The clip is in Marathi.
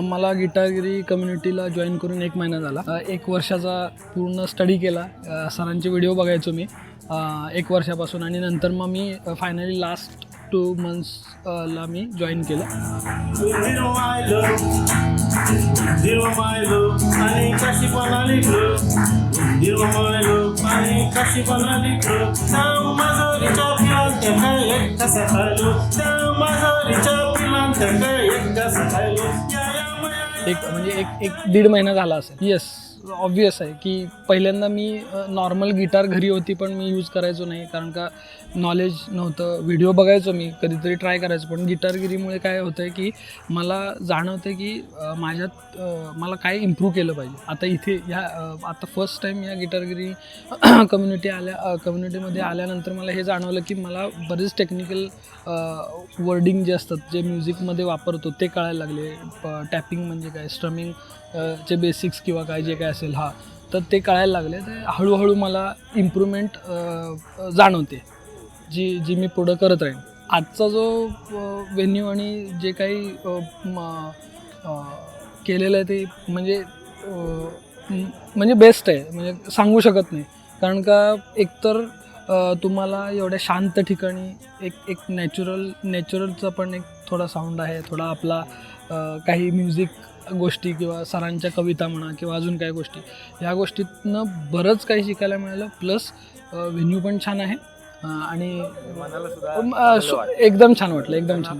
मला गिटारगिरी कम्युनिटीला जॉईन करून 1 महिना झाला. 1 वर्षाचा पूर्ण स्टडी केला. सरांचे व्हिडिओ बघायचो मी 1 वर्षापासून आणि नंतर मग मी फायनली लास्ट 2 मंथ्सला मी जॉईन केलं. एक 1.5 महिना झाला असेल. येस, ऑब्वियस आहे की पहिल्यांदा मी नॉर्मल गिटार घरी होती पण मी यूज करायचो नाही, कारण का नॉलेज नव्हतं. व्हिडिओ बघायचो मी, कधीतरी ट्राय करायचो, पण गिटारगिरीमुळे काय होतं आहे की मला जाणवतं की माझ्यात मला काय इम्प्रूव्ह केलं पाहिजे. आता इथे आता फर्स्ट टाईम या गिटारगिरी कम्युनिटीमध्ये आल्यानंतर मला हे जाणवलं की मला बरेच टेक्निकल वर्डिंग जे असतात, जे म्युझिकमध्ये वापरतो ते कळायला लागले. टॅपिंग म्हणजे काय, स्ट्रमिंग चे बेसिक्स किंवा काय जे काय असेल तर ते कळायला लागले. तर हळूहळू मला इम्प्रूव्हमेंट जाणवते जी मी पुढं करत राहीन. आजचा जो व्हेन्यू आणि जे काही केलेलं आहे ते म्हणजे बेस्ट आहे, म्हणजे सांगू शकत नाही. कारण का एकतर तुम्हाला एवढ्या शांत ठिकाणी एक नॅचरलचा पण एक थोडा साऊंड आहे, थोडा आपला काही म्युझिक गोष्टी किंवा सरांच्या कविता म्हणा किंवा अजून काही गोष्टी, ह्या गोष्टीतनं बरंच काही शिकायला मिळालं. प्लस व्हेन्यू पण छान आहे आणि एकदम छान वाटलं, एकदम छान.